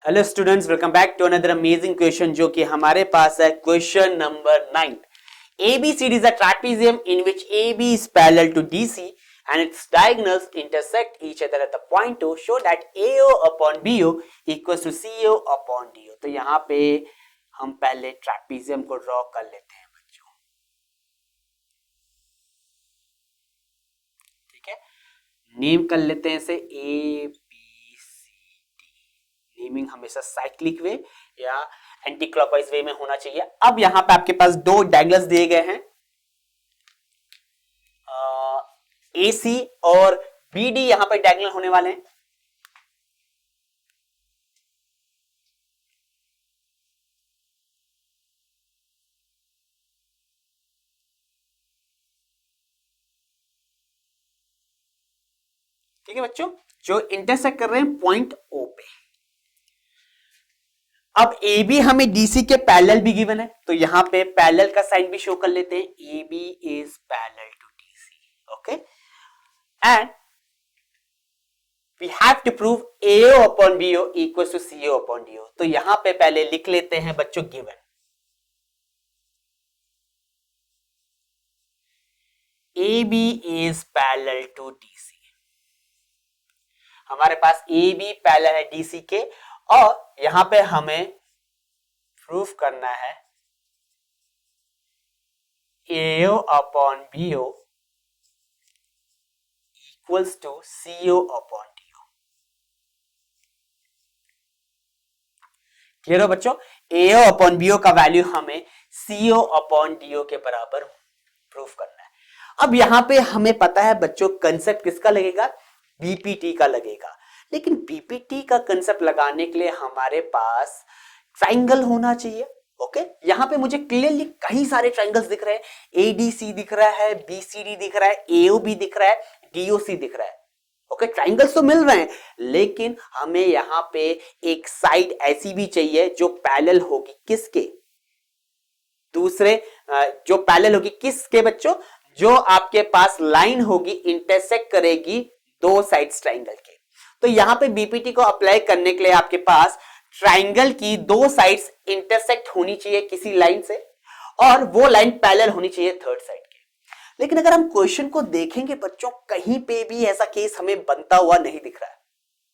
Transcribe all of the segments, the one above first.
Hello students, welcome back to another amazing question जो कि हमारे पास है question number 9। ABCD is a trapezium in which AB is parallel to DC and its diagonals intersect each other at the point O. Show that AO upon BO equals to CO upon DO। तो यहाँ पे हम पहले trapezium को draw कर लेते हैं बच्चों, ठीक है। नेम कर लेते हैं इसे ABCD। नेमिंग हमेशा साइक्लिक वे या एंटी क्लॉकवाइज वे में होना चाहिए। अब यहां पे आपके पास दो डायगोनल्स दिए गए हैं, AC और BD यहां पर डायगोनल होने वाले हैं। ठीक है बच्चों, जो इंटरसेक्ट कर रहे हैं पॉइंट O पे। अब AB हमें DC के पैरेलल भी गिवन है, तो यहां पे पैरेलल का साइन भी शो कर लेते हैं। AB is parallel to DC, okay. And we have to prove AO upon BO equals to CO upon DO। तो यहां पे पहले लिख लेते हैं बच्चों given AB is parallel to DC। हमारे पास AB पैरेलल है DC के, और यहां पे हमें प्रूफ करना है AO upon BO equals to CO upon DO। Clear हो बच्चों? AO अपॉन BO का वैल्यू हमें CO अपॉन DO के बराबर प्रूफ करना है। अब यहां पे हमें पता है बच्चों कंसेप्ट किसका लगेगा, BPT का लगेगा। लेकिन BPT का कंसेप्ट लगाने के लिए हमारे पास ट्राइंगल होना चाहिए, ओके। यहां पे मुझे क्लियरली कई सारे ट्राइंगल्स दिख रहे हैं। ADC दिख रहा है, BCD दिख रहा है, AOB दिख रहा है, DOC दिख रहा है, ओके। ट्राइंगल्स तो मिल रहे हैं, लेकिन हमें यहां पे एक साइड ऐसी भी चाहिए जो पैरेलल होगी किसके, दूसरे, जो पैरेलल होगी किसके बच्चों, जो आपके पास लाइन होगी इंटरसेक्ट करेगी दो साइड्स ट्राइंगल के। तो यहां पे बीपीटी को अप्लाई करने के लिए आपके पास ट्राइंगल की दो साइड्स इंटरसेक्ट होनी चाहिए किसी लाइन से, और वो लाइन पैरेलल होनी चाहिए थर्ड साइड के। लेकिन अगर हम क्वेश्चन को देखेंगे बच्चों, कहीं पे भी ऐसा केस हमें बनता हुआ नहीं दिख रहा है,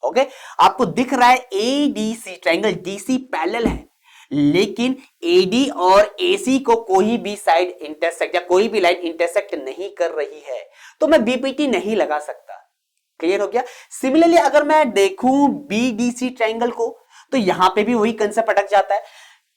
ओके। आपको दिख रहा है ADC ट्राइंगल DC पैरेलल है, लेकिन AD और AC को कोई भी साइड इंटरसेक्ट या कोई भी लाइन इंटरसेक्ट नहीं कर रही है, तो मैं बीपीटी नहीं लगा सकता। क्लियर हो गया? सिमिलरली अगर मैं देखूं BDC ट्राइंगल को, तो यहां पे भी वही कंसेप्ट अटक जाता है।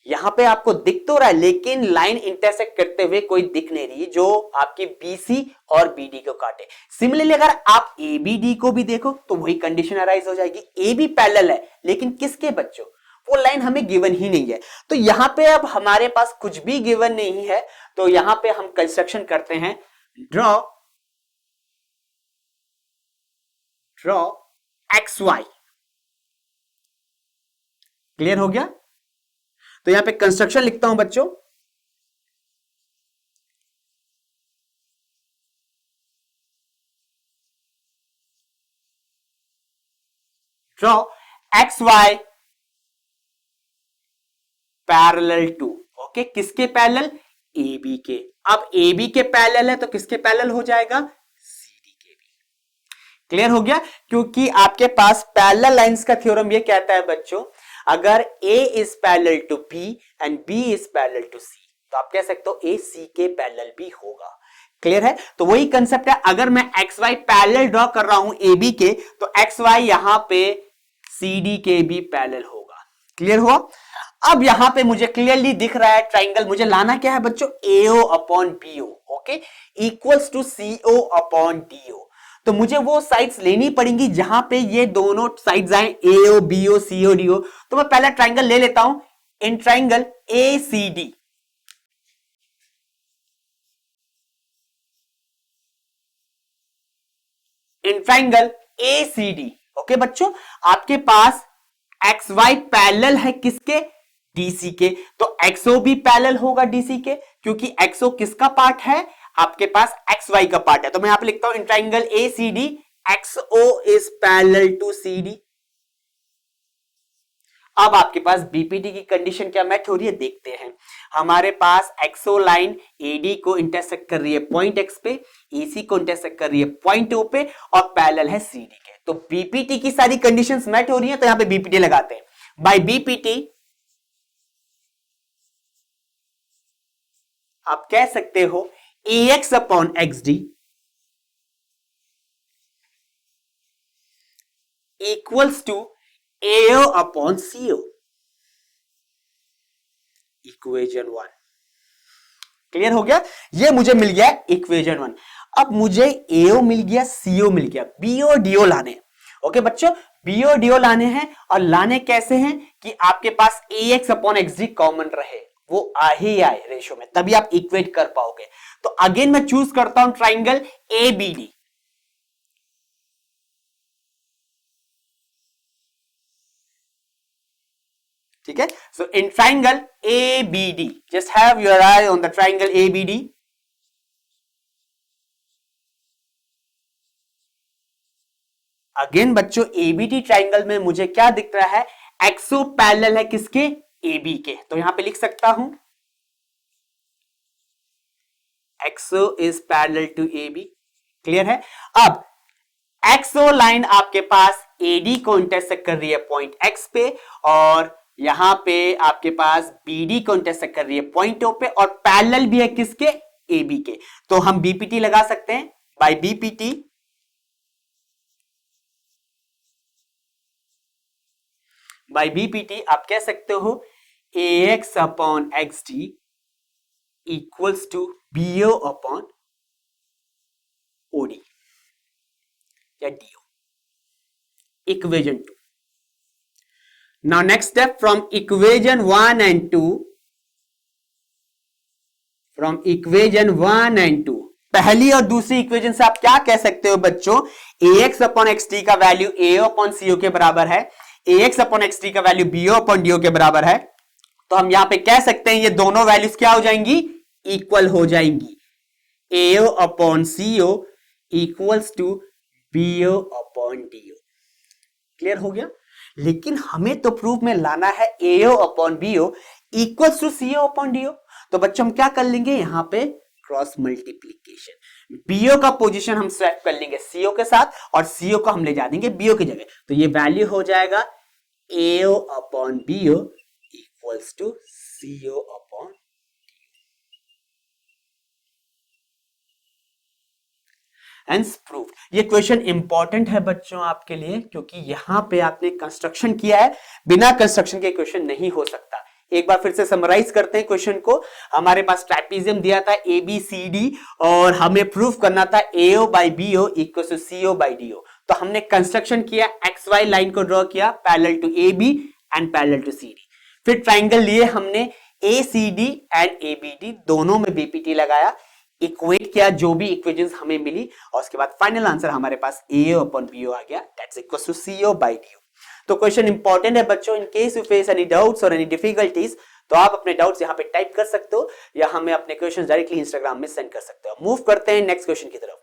यहां पे आपको दिख तो रहा है, लेकिन लाइन इंटरसेक्ट करते हुए कोई दिख नहीं रही जो आपकी BC और BD को काटे। सिमिलरली अगर आप ABD को भी देखो तो वही कंडीशन अराइज हो जाएगी। AB पैरेलल है, लेकिन किसके बच्चों, वो लाइन हमें गिवन ही नहीं है। तो यहां पे अब हमारे पास कुछ भी गिवन नहीं है, तो यहां पे हम कंस्ट्रक्शन करते हैं, ड्रॉ XY। क्लियर हो गया? तो यहां पे कंस्ट्रक्शन लिखता हूं बच्चों, draw XY parallel to, okay. किसके पैरेलल? AB के। अब AB के पैरेलल है तो किसके पैरेलल हो जाएगा, CD के भी। क्लियर हो गया? क्योंकि आपके पास पैरेलल लाइंस का थ्योरम ये कहता है बच्चों, अगर A is parallel to B and B is parallel to C, तो आप कह सकते हो A C के पैरेलल भी होगा। क्लियर है? तो वही कंसेप्ट है। अगर मैं XY पैरेलल ड्रॉ कर रहा हूं AB के, तो XY यहां पे CD के भी पैरेलल होगा। क्लियर हुआ? अब यहां पे मुझे क्लियरली दिख रहा है ट्राइंगल, मुझे लाना क्या है बच्चों, AO upon BO, okay, equals to CO upon DO। तो मुझे वो साइड्स लेनी पड़ेंगी जहां पे ये दोनों साइड्स आए, AO BO CO DO। तो मैं पहला ट्राइंगल ले लेता हूं, in triangle ACD। In triangle ACD, okay बच्चों, आपके पास XY पैरेलल है किसके, DC के। तो XO भी पैरेलल होगा DC के, क्योंकि XO किसका पार्ट है, आपके पास XY का पार्ट है। तो मैं यहां पे लिखता हूं in triangle ACD XO is parallel to CD। अब आपके पास बीपीटी की कंडीशन क्या मैच हो रही है देखते हैं। हमारे पास एक्सो लाइन एडी को इंटरसेक्ट कर रही है पॉइंट एक्स पे, ईसी को इंटरसेक्ट कर रही है पॉइंट ओ पे और पैरेलल है सीडी के। तो बीपीटी की सारी कंडीशंस मैच हो रही हैं, तो यहां पे बीपीटी लगाते हैं। बाय बीपीटी आप कह सकते हो AX upon XD equals to AO upon CO, equation 1। Clear हो गया? ये मुझे मिल गया इक्वेशन 1। अब मुझे AO मिल गया, CO मिल गया, BO DO लाने। ओके बच्चों, BO DO लाने हैं और लाने कैसे हैं कि आपके पास AX अपॉन XD कॉमन रहे, वो आ ही आए रेशो में, तभी आप इक्वेट कर पाओगे। तो अगेन मैं चूज करता हूं ट्राइंगल ABD। ठीक है, so in triangle ABD just have your eye on the triangle ABD। Again बच्चों ABD ट्राइंगल में मुझे क्या दिख रहा है, एक्सो पैरेलल है किसके, AB के। तो यहां पे लिख सकता हूं XO is parallel to AB। Clear है? अब एक्सो लाइन आपके पास AD को इंटरसेक्ट कर रही है पॉइंट X पे और यहां पे आपके पास BD को इंटरसेक्ट कर रही है पॉइंट O पे और पैरेलल भी है किसके, AB के। तो हम BPT लगा सकते हैं। बाय BPT आप कह सकते हो AX upon XD equals to BO upon OD या DO, equation 2। Now next step, from equation 1 and 2, पहली और दूसरी इक्वेशन से आप क्या कह सकते हो बच्चों, AX अपॉन XD का वैल्यू AO अपॉन CO के बराबर है, AX अपॉन XD का वैल्यू BO अपॉन DO के बराबर है। तो हम यहां पे कह सकते हैं ये दोनों वैल्यूज क्या हो जाएंगी, इक्वल हो जाएंगी। AO upon CO equals to BO upon DO। Clear हो गया? लेकिन हमें तो प्रूफ में लाना है AO upon BO equals to CO upon DO। तो बच्चों हम क्या कर लेंगे, यहां पे क्रॉस मल्टीप्लीकेशन, BO का पोजीशन हम स्वैप कर लेंगे CO के साथ और CO को हम ले जा देंगे BO की जगह। तो ये वैल्यू हो जाएगा AO upon BO equals to CO upon. Proof. ये क्वेश्चन इंपॉर्टेंट है बच्चों आपके लिए, क्योंकि यहां पे आपने कंस्ट्रक्शन किया है, बिना कंस्ट्रक्शन के क्वेश्चन नहीं हो सकता। एक बार फिर से समराइज करते हैं क्वेश्चन को। हमारे पास ट्रापेजियम दिया था ABCD और हमें प्रूफ करना था AO by BO equal to CO by DO। तो हमने कंस्ट्रक्शन किया, XY लाइन को ड्रॉ किया parallel to AB and parallel to CD। फिर ट्राइंगल लिए हमने ACD एंड ABD, दोनों में BPT लगाया, इक्वेट किया जो भी इक्वेशंस हमें मिली और उसके बाद फाइनल आंसर हमारे पास AO अपॉन BO आ गया, that's equal to CO by DO। तो क्वेश्चन इंपॉर्टेंट है बच्चों। In case you face any doubts और एनी डिफिकल्टीज, तो आप अपने डाउट्स यहां पे टाइप कर सकते हो या हमें अपने क्वेश्चंस डायरेक्टली इंस्टाग्राम में सेंड कर सकते हो। मूव करते हैं नेक्स्ट क्वेश्चन की तरफ।